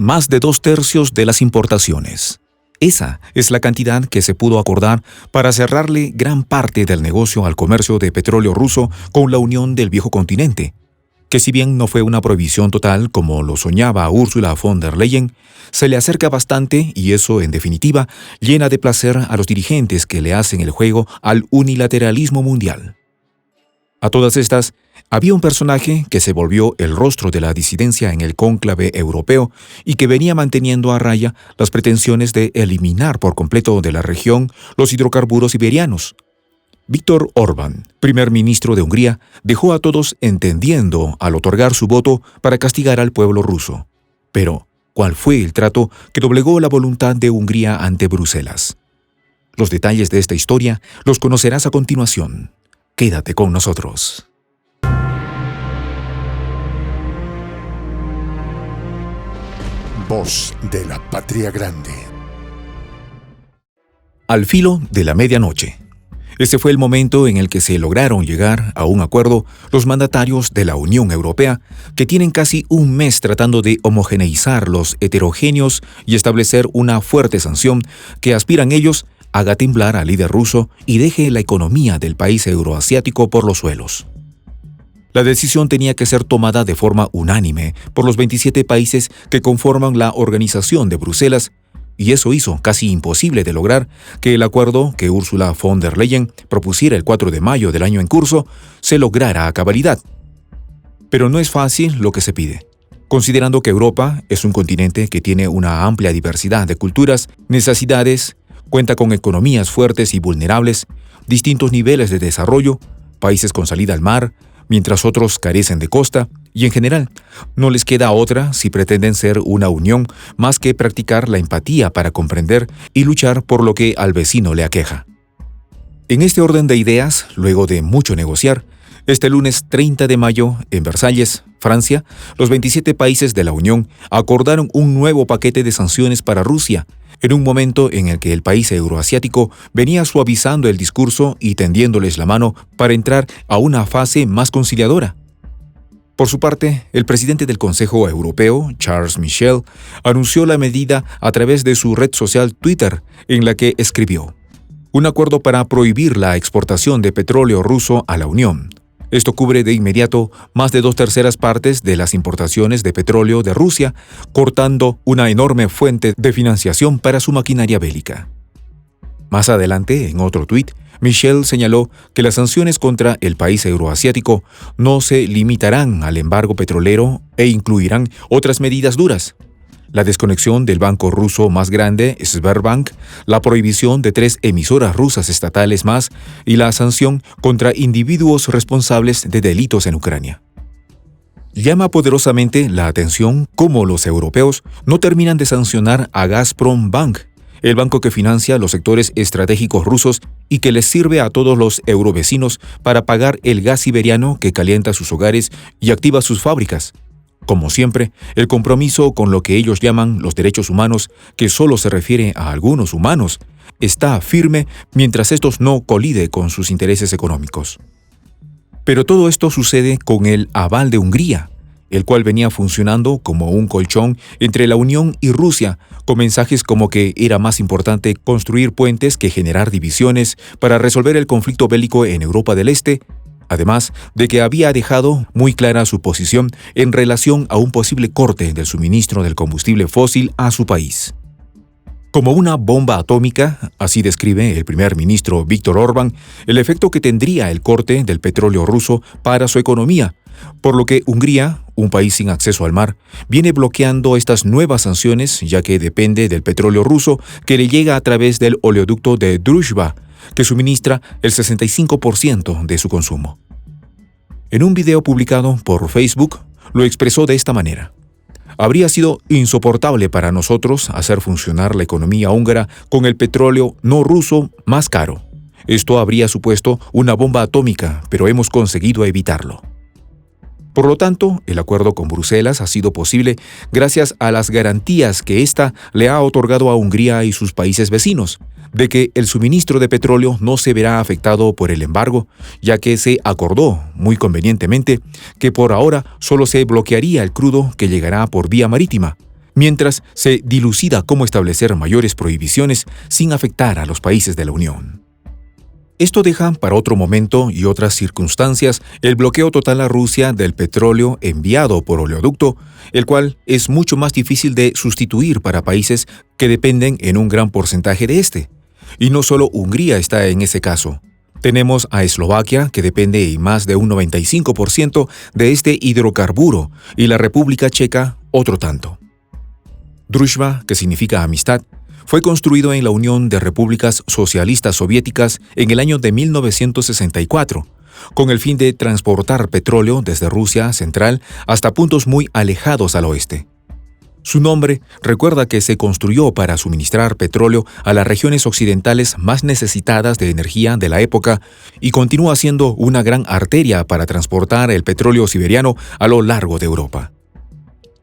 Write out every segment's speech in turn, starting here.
más de 2/3 de las importaciones. Esa es la cantidad que se pudo acordar para cerrarle gran parte del negocio al comercio de petróleo ruso con la Unión del Viejo Continente, que si bien no fue una prohibición total como lo soñaba Ursula von der Leyen, se le acerca bastante y eso, en definitiva, llena de placer a los dirigentes que le hacen el juego al unilateralismo mundial. A todas estas, había un personaje que se volvió el rostro de la disidencia en el cónclave europeo y que venía manteniendo a raya las pretensiones de eliminar por completo de la región los hidrocarburos siberianos. Viktor Orbán, primer ministro de Hungría, dejó a todos entendiendo al otorgar su voto para castigar al pueblo ruso. Pero, ¿cuál fue el trato que doblegó la voluntad de Hungría ante Bruselas? Los detalles de esta historia los conocerás a continuación. Quédate con nosotros. Voz de la Patria Grande. Al filo de la medianoche. Ese fue el momento en el que se lograron llegar a un acuerdo los mandatarios de la Unión Europea, que tienen casi un mes tratando de homogeneizar los heterogéneos y establecer una fuerte sanción que aspiran ellos haga temblar al líder ruso y deje la economía del país euroasiático por los suelos. La decisión tenía que ser tomada de forma unánime por los 27 países que conforman la Organización de Bruselas, y eso hizo casi imposible de lograr que el acuerdo que Ursula von der Leyen propusiera el 4 de mayo del año en curso se lograra a cabalidad. Pero no es fácil lo que se pide, considerando que Europa es un continente que tiene una amplia diversidad de culturas, necesidades, cuenta con economías fuertes y vulnerables, distintos niveles de desarrollo, países con salida al mar, mientras otros carecen de costa, y en general, no les queda otra si pretenden ser una unión más que practicar la empatía para comprender y luchar por lo que al vecino le aqueja. En este orden de ideas, luego de mucho negociar, este lunes 30 de mayo, en Versalles, Francia, los 27 países de la Unión acordaron un nuevo paquete de sanciones para Rusia, en un momento en el que el país euroasiático venía suavizando el discurso y tendiéndoles la mano para entrar a una fase más conciliadora. Por su parte, el presidente del Consejo Europeo, Charles Michel, anunció la medida a través de su red social Twitter, en la que escribió: un acuerdo para prohibir la exportación de petróleo ruso a la Unión. Esto cubre de inmediato más de 2/3 partes de las importaciones de petróleo de Rusia, cortando una enorme fuente de financiación para su maquinaria bélica. Más adelante, en otro tuit, Michel señaló que las sanciones contra el país euroasiático no se limitarán al embargo petrolero e incluirán otras medidas duras: la desconexión del banco ruso más grande, Sberbank, la prohibición de 3 emisoras rusas estatales más y la sanción contra individuos responsables de delitos en Ucrania. Llama poderosamente la atención cómo los europeos no terminan de sancionar a Gazprom Bank, el banco que financia los sectores estratégicos rusos y que les sirve a todos los eurovecinos para pagar el gas siberiano que calienta sus hogares y activa sus fábricas. Como siempre, el compromiso con lo que ellos llaman los derechos humanos, que solo se refiere a algunos humanos, está firme mientras estos no colide con sus intereses económicos. Pero todo esto sucede con el aval de Hungría, el cual venía funcionando como un colchón entre la Unión y Rusia, con mensajes como que era más importante construir puentes que generar divisiones para resolver el conflicto bélico en Europa del Este, además de que había dejado muy clara su posición en relación a un posible corte del suministro del combustible fósil a su país. Como una bomba atómica, así describe el primer ministro Viktor Orbán el efecto que tendría el corte del petróleo ruso para su economía, por lo que Hungría, un país sin acceso al mar, viene bloqueando estas nuevas sanciones ya que depende del petróleo ruso que le llega a través del oleoducto de Druzhba, que suministra el 65% de su consumo. En un video publicado por Facebook, lo expresó de esta manera: habría sido insoportable para nosotros hacer funcionar la economía húngara con el petróleo no ruso más caro. Esto habría supuesto una bomba atómica, pero hemos conseguido evitarlo. Por lo tanto, el acuerdo con Bruselas ha sido posible gracias a las garantías que ésta le ha otorgado a Hungría y sus países vecinos, de que el suministro de petróleo no se verá afectado por el embargo, ya que se acordó, muy convenientemente, que por ahora solo se bloquearía el crudo que llegará por vía marítima, mientras se dilucida cómo establecer mayores prohibiciones sin afectar a los países de la Unión. Esto deja para otro momento y otras circunstancias el bloqueo total a Rusia del petróleo enviado por oleoducto, el cual es mucho más difícil de sustituir para países que dependen en un gran porcentaje de este. Y no solo Hungría está en ese caso. Tenemos a Eslovaquia, que depende en más de un 95% de este hidrocarburo, y la República Checa otro tanto. Družba, que significa amistad, fue construido en la Unión de Repúblicas Socialistas Soviéticas en el año de 1964, con el fin de transportar petróleo desde Rusia central hasta puntos muy alejados al oeste. Su nombre recuerda que se construyó para suministrar petróleo a las regiones occidentales más necesitadas de energía de la época y continúa siendo una gran arteria para transportar el petróleo siberiano a lo largo de Europa.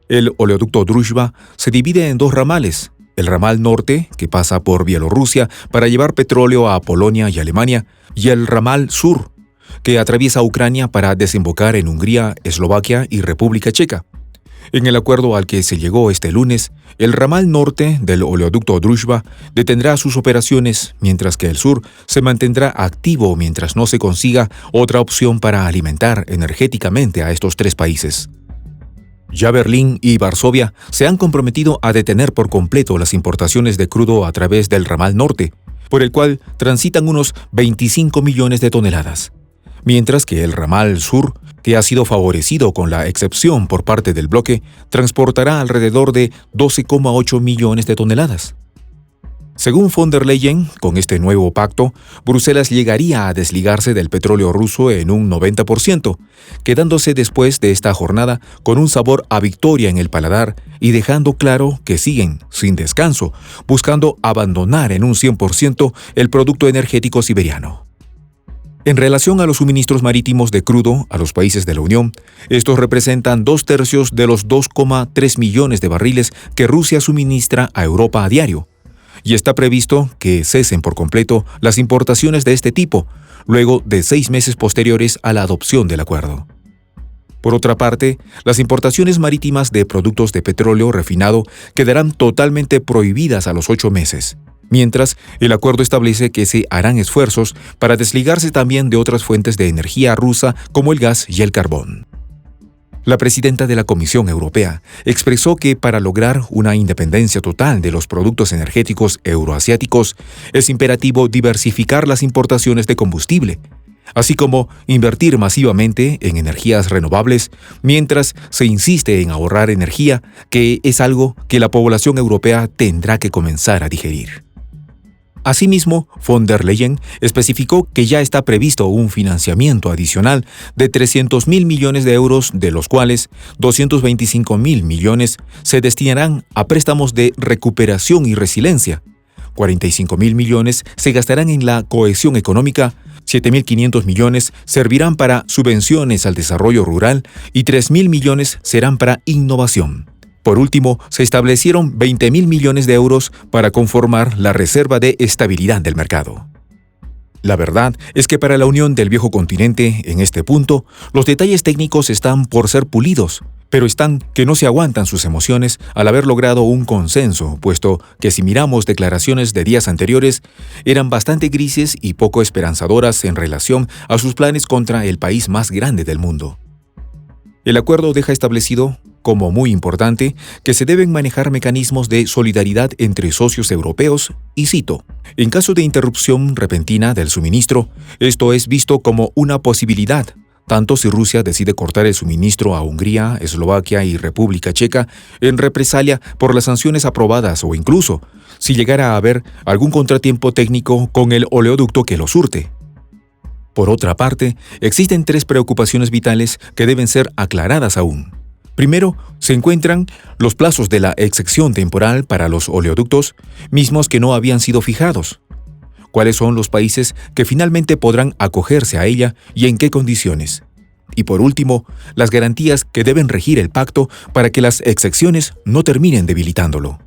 El oleoducto Družba se divide en dos ramales: el ramal norte, que pasa por Bielorrusia para llevar petróleo a Polonia y Alemania, y el ramal sur, que atraviesa Ucrania para desembocar en Hungría, Eslovaquia y República Checa. En el acuerdo al que se llegó este lunes, el ramal norte del oleoducto Družba detendrá sus operaciones, mientras que el sur se mantendrá activo mientras no se consiga otra opción para alimentar energéticamente a estos tres países. Ya Berlín y Varsovia se han comprometido a detener por completo las importaciones de crudo a través del ramal norte, por el cual transitan unos 25 millones de toneladas, mientras que el ramal sur, que ha sido favorecido con la excepción por parte del bloque, transportará alrededor de 12,8 millones de toneladas. Según von der Leyen, con este nuevo pacto, Bruselas llegaría a desligarse del petróleo ruso en un 90%, quedándose después de esta jornada con un sabor a victoria en el paladar y dejando claro que siguen, sin descanso, buscando abandonar en un 100% el producto energético siberiano. En relación a los suministros marítimos de crudo a los países de la Unión, estos representan 2/3 de los 2,3 millones de barriles que Rusia suministra a Europa a diario, y está previsto que cesen por completo las importaciones de este tipo, luego de 6 meses posteriores a la adopción del acuerdo. Por otra parte, las importaciones marítimas de productos de petróleo refinado quedarán totalmente prohibidas a los 8 meses. Mientras, el acuerdo establece que se harán esfuerzos para desligarse también de otras fuentes de energía rusa como el gas y el carbón. La presidenta de la Comisión Europea expresó que para lograr una independencia total de los productos energéticos euroasiáticos es imperativo diversificar las importaciones de combustible, así como invertir masivamente en energías renovables, mientras se insiste en ahorrar energía, que es algo que la población europea tendrá que comenzar a digerir. Asimismo, von der Leyen especificó que ya está previsto un financiamiento adicional de 300.000 millones de euros, de los cuales 225.000 millones se destinarán a préstamos de recuperación y resiliencia, 45.000 millones se gastarán en la cohesión económica, 7.500 millones servirán para subvenciones al desarrollo rural y 3.000 millones serán para innovación. Por último, se establecieron 20.000 millones de euros para conformar la reserva de estabilidad del mercado. La verdad es que para la Unión del Viejo Continente, en este punto, los detalles técnicos están por ser pulidos, pero están que no se aguantan sus emociones al haber logrado un consenso, puesto que si miramos declaraciones de días anteriores, eran bastante grises y poco esperanzadoras en relación a sus planes contra el país más grande del mundo. El acuerdo deja establecido, como muy importante, que se deben manejar mecanismos de solidaridad entre socios europeos y cito: en caso de interrupción repentina del suministro, esto es visto como una posibilidad, tanto si Rusia decide cortar el suministro a Hungría, Eslovaquia y República Checa en represalia por las sanciones aprobadas o incluso si llegara a haber algún contratiempo técnico con el oleoducto que lo surte. Por otra parte, existen 3 preocupaciones vitales que deben ser aclaradas aún. Primero, se encuentran los plazos de la excepción temporal para los oleoductos, mismos que no habían sido fijados. ¿Cuáles son los países que finalmente podrán acogerse a ella y en qué condiciones? Y por último, las garantías que deben regir el pacto para que las excepciones no terminen debilitándolo.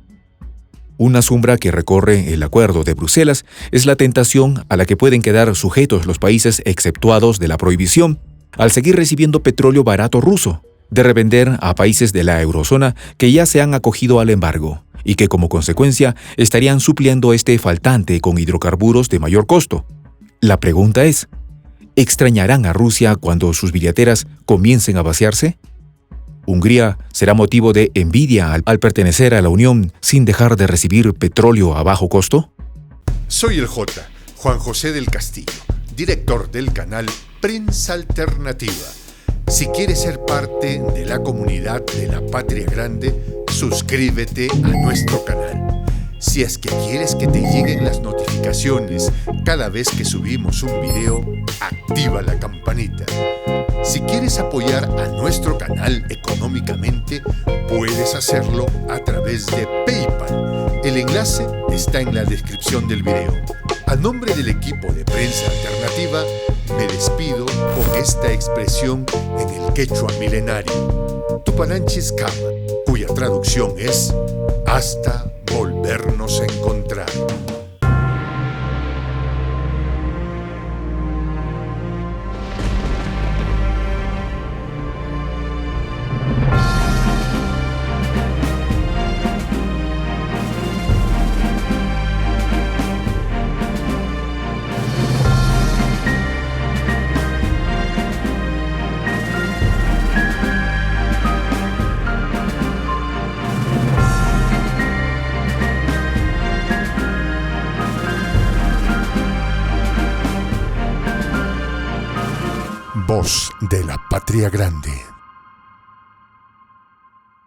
Una sombra que recorre el acuerdo de Bruselas es la tentación a la que pueden quedar sujetos los países exceptuados de la prohibición al seguir recibiendo petróleo barato ruso, de revender a países de la eurozona que ya se han acogido al embargo y que como consecuencia estarían supliendo este faltante con hidrocarburos de mayor costo. La pregunta es, ¿extrañarán a Rusia cuando sus billeteras comiencen a vaciarse? ¿Hungría será motivo de envidia al pertenecer a la Unión sin dejar de recibir petróleo a bajo costo? Soy el Juan José del Castillo, director del canal Prensa Alternativa. Si quieres ser parte de la comunidad de la Patria Grande, suscríbete a nuestro canal. Si es que quieres que te lleguen las notificaciones cada vez que subimos un video, activa la campanita. Si quieres apoyar a nuestro canal económicamente, puedes hacerlo a través de PayPal. El enlace está en la descripción del video. A nombre del equipo de Prensa Alternativa, me despido con esta expresión en el quechua milenario, Tupananchis Kama, cuya traducción es hasta volvernos a encontrar. Voz de la Patria Grande.